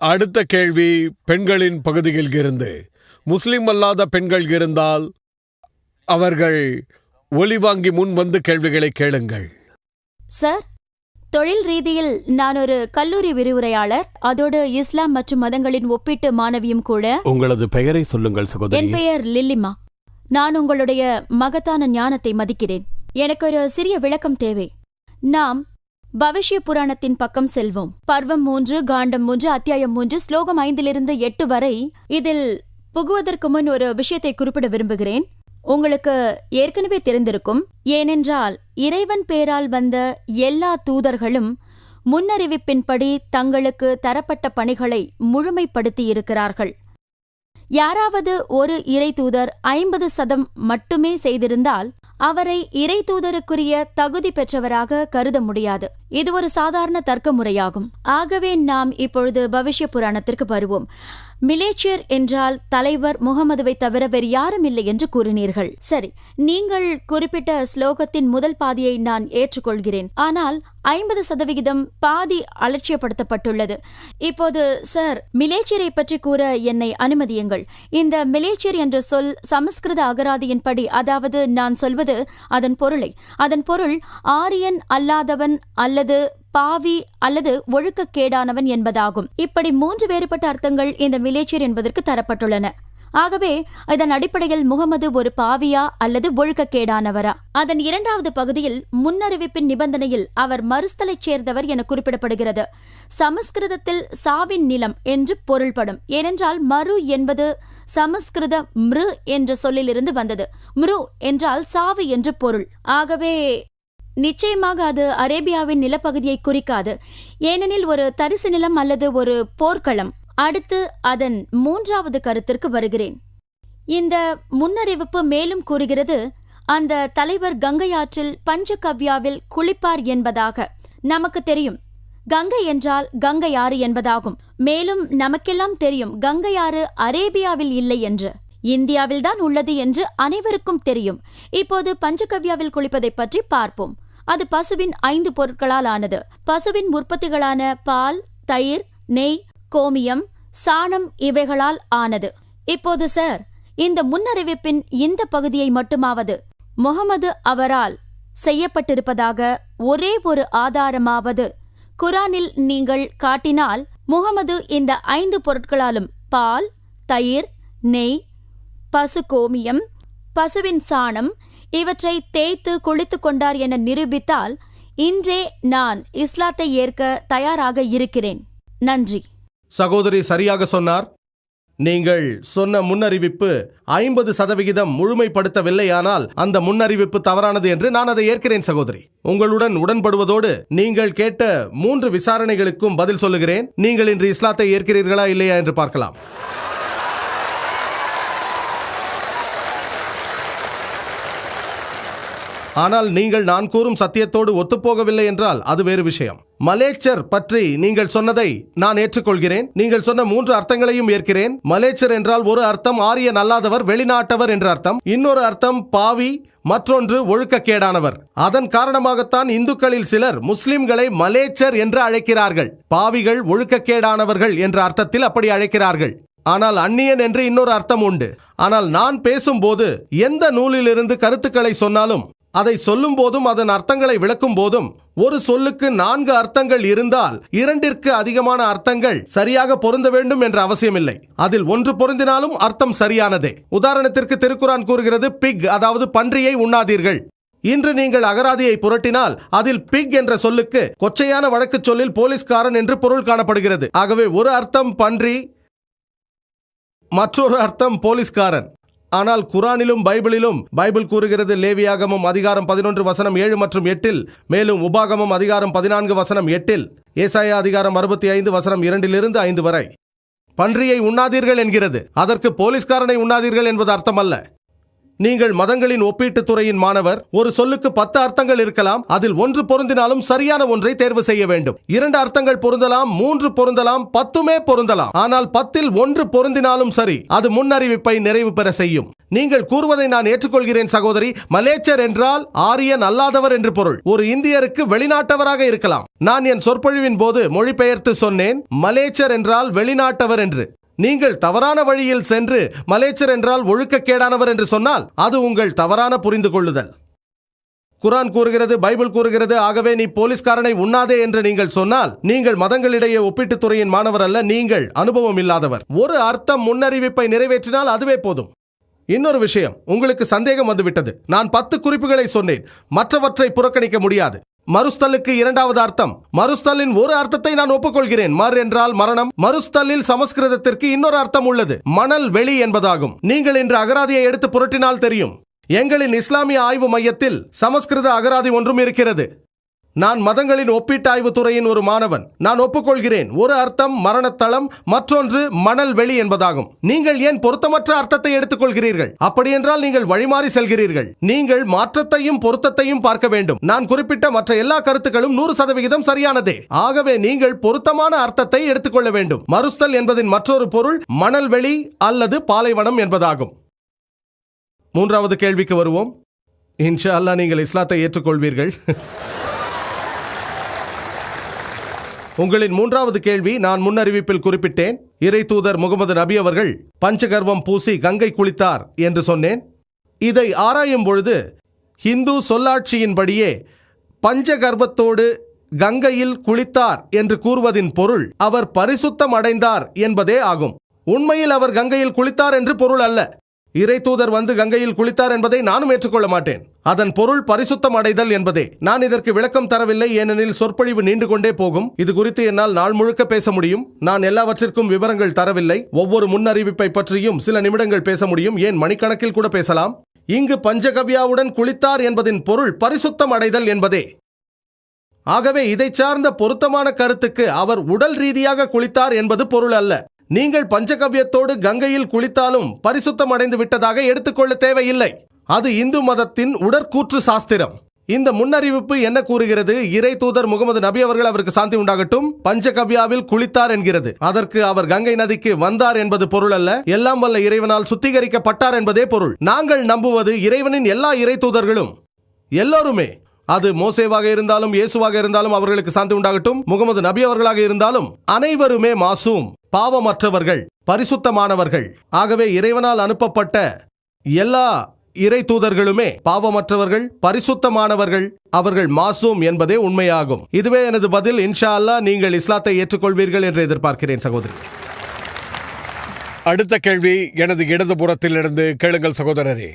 அடுத்த கேள்வி பெண்களின் பகுதியில் இருந்து. முஸ்லிம் அல்லாத பெண்கள் இருந்தால் அவர்கள் ஒலி வாங்கி முன் வந்து கேள்விகளை கேளுங்கள். சார், தொழில் ரீதியில் நான் ஒரு கல்லூரி விரிவுரையாளர், அதோடு இஸ்லாம் மற்றும் மதங்களின் ஒப்பீட்டு மாணவியும் கூட. உங்களது பெயரை சொல்லுங்கள் சகோதரி. என் பெயர் லில்லிமா. நான் உங்களுடைய மகத்தான ஞானத்தை மதிக்கிறேன். எனக்கு ஒரு சிறிய விளக்கம் தேவை. நாம் பவிஷ்ய புராணத்தின் பக்கம் செல்வோம். பர்வம் 3, காண்டம் 3, அத்தியாயம் 3, ஸ்லோகம் 5-8 வரை. இதில் புகுவதற்கு முன் ஒரு விஷயத்தை குறிப்பிட விரும்புகிறேன். உங்களுக்கு ஏற்கனவே தெரிந்திருக்கும். ஏனென்றால் இறைவன் பேரால் வந்த எல்லா தூதர்களும் முன்னறிவிப்பின்படி தங்களுக்கு தரப்பட்ட பணிகளை முழுமைப்படுத்தியிருக்கிறார்கள். யாராவது ஒரு இறை தூதர் 50% மட்டுமே செய்திருந்தால் அவரை இறை தூதருக்குரிய தகுதி பெற்றவராக கருத முடியாது. இது ஒரு சாதாரண தர்க்க முறையாகும். ஆகவே நாம் இப்பொழுது பவிஷ்ய புராணத்திற்கு வருவோம். மிலேச்சியர் என்றால் தலைவர் முகமதுவை தவிர வேறு யாரும் இல்லை என்று கூறினீர்கள். சரி, நீங்கள் குறிப்பிட்ட ஸ்லோகத்தின் முதல் பாதியை நான் ஏற்றுக்கொள்கிறேன். ஆனால் 50% பாதி அலட்சியப்படுத்தப்பட்டுள்ளது. இப்போது சார், மிலேச்சியரை பற்றி கூற என்னை அனுமதியுங்கள். இந்த மிலேச்சியர் என்ற சொல் சமஸ்கிருத அகராதியின்படி, அதாவது நான் சொல்வது அதன் பொருள் ஆரியன் அல்லாதவன் அல்லது பாவி அல்லது ஒழுக்கக்கேடானவன் என்பதாகும். இப்படி 3 வேறுபட்ட அர்த்தங்கள் இந்த மிலேச்சியர் என்பதற்கு தரப்பட்டுள்ளன. ஆகவே இதன் அடிப்படையில் முகமது ஒரு பாவியா அல்லது ஒழுக்கக்கேடானவரா? அதன் 2வது பகுதியில் முன்னறிவிப்பின் நிபந்தனையில் அவர் மறுஸ்தலைச் சேர்ந்தவர் என குறிப்பிடப்படுகிறது. சமஸ்கிருதத்தில் சாவின் நிலம் என்று பொருள்படும். ஏனென்றால் மரு என்பது சமஸ்கிருத மிரு என்ற சொல்லிலிருந்து வந்தது. மிரு என்றால் சாவு என்று பொருள். ஆகவே நிச்சயமாக அது அரேபியாவின் நிலப்பகுதியை குறிக்காது. ஏனெனில் ஒரு தரிசு நிலம் அல்லது ஒரு போர்க்களம். அடுத்து அதன் 3வது கருத்திற்கு வருகிறேன். இந்த முன்னறிவிப்பு மேலும் கூறுகிறது, அந்த தலைவர் கங்கை ஆற்றில் பஞ்சகவ்யாவில் குளிப்பார் என்பதாக. நமக்கு தெரியும் கங்கை என்றால் கங்கை ஆறு என்பதாகும். மேலும் நமக்கெல்லாம் தெரியும் கங்கை ஆறு அரேபியாவில் இல்லை என்று, இந்தியாவில்தான் உள்ளது என்று அனைவருக்கும் தெரியும். இப்போது பஞ்சகவ்யாவில் குளிப்பதை பற்றி பார்ப்போம். அது பசுவின் 5 பொருட்களால் ஆனது. பசுவின் உற்பத்திகளான பால், தயிர், நெய், கோமியம், சாணம் இவைகளால் ஆனது. இப்போது சார், இந்த முன்னறிவிப்பின் இந்த பகுதியை மட்டுமாவது முகமது அவரால் செய்யப்பட்டிருப்பதாக ஒரே ஒரு ஆதாரமாவது குரானில் நீங்கள் காட்டினால், முகமது இந்த 5 பொருட்களாலும் பால், தயிர், நெய், பசு கோமியம், பசுவின் சாணம் இவற்றை தேய்த்து குளித்து கொண்டார் என நிரூபித்தால், இன்றே நான் இஸ்லாத்தை ஏற்க தயாராக இருக்கிறேன். நன்றி. சகோதரி சரியாக சொன்னார். நீங்கள் சொன்ன முன்னறிவிப்பு 50% முழுமைப்படுத்தவில்லையானால் அந்த முன்னறிவிப்பு தவறானது என்று நான் அதை ஏற்கிறேன் சகோதரி. உங்களுடன் உடன்படுவதோடு நீங்கள் கேட்ட 3 விசாரணைகளுக்கும் பதில் சொல்லுகிறேன். நீங்கள் இன்று இஸ்லாத்தை ஏற்கிறீர்களா இல்லையா என்று பார்க்கலாம். ஆனால் நீங்கள் நான் கூறும் சத்தியத்தோடு ஒத்துப்போகவில்லை என்றால் அது வேறு விஷயம். மலேச்சர் பற்றி நீங்கள் சொன்னதை நான் ஏற்றுக்கொள்கிறேன். நீங்கள் சொன்ன 3 அர்த்தங்களையும் ஏற்கிறேன். மலேச்சர் என்றால் ஒரு அர்த்தம் ஆரியன் அல்லாதவர், வெளிநாட்டவர் என்ற அர்த்தம். இன்னொரு அர்த்தம் பாவி, மற்றொன்று ஒழுக்கக்கேடானவர். அதன் காரணமாகத்தான் இந்துக்களில் சிலர் முஸ்லிம்களை மலேச்சர் என்று அழைக்கிறார்கள். பாவிகள், ஒழுக்கக்கேடானவர்கள் என்ற அர்த்தத்தில் அப்படி அழைக்கிறார்கள். ஆனால் அந்நியன் என்று இன்னொரு அர்த்தம் உண்டு. ஆனால் நான் பேசும்போது எந்த நூலிலிருந்து கருத்துக்களை சொன்னாலும், அதை சொல்லும் போதும் அதன் அர்த்தங்களை விளக்கும் போதும், ஒரு சொல்லுக்கு 4 அர்த்தங்கள் இருந்தால் 2ற்கு அதிகமான அர்த்தங்கள் சரியாக பொருந்த வேண்டும் என்ற அவசியமில்லை. அதில் 1 பொருந்தினாலும் அர்த்தம் சரியானதே. உதாரணத்திற்கு திருக்குரான் கூறுகிறது, பிக் அதாவது பன்றியை உண்ணாதீர்கள். இன்று நீங்கள் அகராதியை புரட்டினால் அதில் பிக் என்ற சொல்லுக்கு கொச்சையான வழக்கு சொல்லில் போலீஸ்காரன் என்று பொருள் காணப்படுகிறது. ஆகவே ஒரு அர்த்தம் பன்றி, மற்றொரு அர்த்தம் போலீஸ்காரன். ஆனால் குரானிலும் பைபிள் கூறுகிறது, லேவியாகமம் அதிகாரம் 11 வசனம் 7 மற்றும் 8, மேலும் உபாகமம் அதிகாரம் 14 வசனம் 8, ஏசாயா அதிகாரம் 65 வசனம் 2 5 வரை பன்றியை உண்ணாதீர்கள் என்கிறது. அதற்கு போலீஸ்காரனை உண்ணாதீர்கள் என்பது அர்த்தம் அல்ல. நீங்கள் மதங்களின் ஒப்பீட்டு துறையின் மாணவர். ஒரு சொல்லுக்கு 10 அர்த்தங்கள் இருக்கலாம். அதில் 1 பொருந்தினாலும் சரியான ஒன்றை தேர்வு செய்ய வேண்டும். 2 அர்த்தங்கள் பொருந்தலாம், 3 பொருந்தலாம், 10மே பொருந்தலாம். ஆனால் 10ல் 1 பொருந்தினாலும் சரி, அது முன்னறிவிப்பை நிறைவு பெற செய்யும். நீங்கள் கூறுவதை நான் ஏற்றுக்கொள்கிறேன் சகோதரி. மலேச்சர் என்றால் ஆரியன் அல்லாதவர் என்று பொருள். ஒரு இந்தியருக்கு வெளிநாட்டவராக இருக்கலாம். நான் என் சொற்பொழிவின் போது மொழிபெயர்த்து சொன்னேன், மலேச்சர் என்றால் வெளிநாட்டவர் என்று. நீங்கள் தவறான வழியில் சென்று மலேச்சர் என்றால் ஒழுக்கக்கேடானவர் என்று சொன்னால் அது உங்கள் தவறான புரிந்து கொள்ளுதல். குரான் கூறுகிறது, பைபிள் கூறுகிறது, ஆகவே நீ போலீஸ்காரனை உண்ணாதே என்று நீங்கள் சொன்னால் நீங்கள் மதங்களிடையே ஒப்பீட்டுத் துறையின் மாணவர் அல்ல, நீங்கள் அனுபவம் இல்லாதவர். ஒரு அர்த்தம் முன்னறிவிப்பை நிறைவேற்றினால் அதுவே போதும். இன்னொரு விஷயம், உங்களுக்கு சந்தேகம் வந்துவிட்டது. நான் 10 குறிப்புகளை சொன்னேன், மற்றவற்றை புறக்கணிக்க முடியாது. மருஸ்தலுக்கு இரண்டாவது அர்த்தம். மருஸ்தலின் ஒரு அர்த்தத்தை நான் ஒப்புக்கொள்கிறேன். மர் என்றால் மரணம். மருஸ்தலில் சமஸ்கிருதத்திற்கு இன்னொரு அர்த்தம் உள்ளது, மணல் வெளி என்பதாகும். நீங்கள் இன்று அகராதியை எடுத்து புரட்டினால் தெரியும். எங்களின் இஸ்லாமிய ஆய்வு மையத்தில் சமஸ்கிருத அகராதி ஒன்றும் இருக்கிறது. நான் மதங்களின் ஒப்பீட்டு ஆய்வு துறையின் ஒரு மாணவன். நான் ஒப்புக்கொள்கிறேன், ஒரு அர்த்தம் மரணத்தளம், மற்றொன்று மணல் வெளி என்பதாகும். நீங்கள் ஏன் பொருத்தமற்ற அர்த்தத்தை எடுத்துக்கொள்கிறீர்கள்? அப்படியென்றால் நீங்கள் வழிமாறி செல்கிறீர்கள். நீங்கள் மாற்றத்தையும் பொருத்தத்தையும் பார்க்க வேண்டும். நான் குறிப்பிட்ட மற்ற எல்லா கருத்துக்களும் 100% சரியானதே. ஆகவே நீங்கள் பொருத்தமான அர்த்தத்தை எடுத்துக்கொள்ள வேண்டும். மருஸ்தல் என்பதின் மற்றொரு பொருள் மணல் வெளி அல்லது பாலைவனம் என்பதாகும். மூன்றாவது கேள்விக்கு வருவோம். இன்ஷா அல்லாஹ் நீங்கள் இஸ்லாத்தை ஏற்றுக்கொள்வீர்கள். உங்களின் மூன்றாவது கேள்வி நான் முன்னறிவிப்பில் குறிப்பிட்டேன். இறை தூதர் முகமது நபி அவர்கள் பஞ்சகர்வம் பூசி கங்கை குளித்தார் என்று சொன்னேன். இதை ஆராயும் பொழுது ஹிந்து சொல்லாட்சியின்படியே பஞ்சகர்வத்தோடு கங்கையில் குளித்தார் என்று கூறுவதின் பொருள் அவர் பரிசுத்தம் அடைந்தார் என்பதே ஆகும். உண்மையில் அவர் கங்கையில் குளித்தார் என்று பொருள் அல்ல. இறை தூதர் வந்து கங்கையில் குளித்தார் என்பதை நானும் ஏற்றுக்கொள்ள மாட்டேன். அதன் பொருள் பரிசுத்தம் அடைதல் என்பதே. நான் இதற்கு விளக்கம் தரவில்லை, ஏனெனில் சொற்பொழிவு நீண்டு கொண்டே போகும். இது குறித்து என்னால் நாள் முழுக்க பேச முடியும். நான் எல்லாவற்றிற்கும் விவரங்கள் தரவில்லை. ஒவ்வொரு முன்னறிவிப்பை பற்றியும் சில நிமிடங்கள் பேச முடியும், ஏன் மணிக்கணக்கில் கூட பேசலாம். இங்கு பஞ்சகவ்யாவுடன் குளித்தார் என்பதின் பொருள் பரிசுத்தம் அடைதல் என்பதே. ஆகவே இதை சார்ந்த பொருத்தமான கருத்துக்கு அவர் உடல் ரீதியாக குளித்தார் என்பது பொருள் அல்ல. நீங்கள் பஞ்சகவ்யத்தோடு கங்கையில் குளித்தாலும் பரிசுத்தம் அடைந்து விட்டதாக எடுத்துக்கொள்ள தேவையில்லை. அது இந்து மதத்தின் உடற்கூற்று சாஸ்திரம். இந்த முன்னறிவிப்பு என்ன கூறுகிறது? இறை தூதர் முகமது நபி அவர்கள், அவருக்கு சாந்தி உண்டாகட்டும், பஞ்சகவ்யாவில் குளித்தார் என்கிறது. அதற்கு அவர் கங்கை நதிக்கு வந்தார் என்பது பொருள் அல்ல. எல்லாம் வல்ல இறைவனால் சுத்திகரிக்கப்பட்டார் என்பதே பொருள். நாங்கள் நம்புவது இறைவனின் எல்லா இறை தூதர்களும், எல்லோருமே, அது மோசேவாக இருந்தாலும் இயேசுவாக இருந்தாலும் அவர்களுக்கு சாந்தி உண்டாகட்டும், முகமது நபி அவர்களாக இருந்தாலும் அனைவருமே மாசூம், பாவமற்றவர்கள், பரிசுத்தமானவர்கள். ஆகவே இறைவனால் அனுப்பப்பட்ட எல்லா இறை தூதர்களுமே பாவமற்றவர்கள், பரிசுத்தமானவர்கள், அவர்கள் மாசூம் என்பதே உண்மையாகும். இதுவே எனது பதில். இன்ஷா அல்லாஹ் நீங்கள் இஸ்லாத்தை ஏற்றுக்கொள்வீர்கள் என்று எதிர்பார்க்கிறேன் சகோதரி. அடுத்த கேள்வி எனது இடதுபுறத்திலிருந்து கேளுங்கள் சகோதரரே.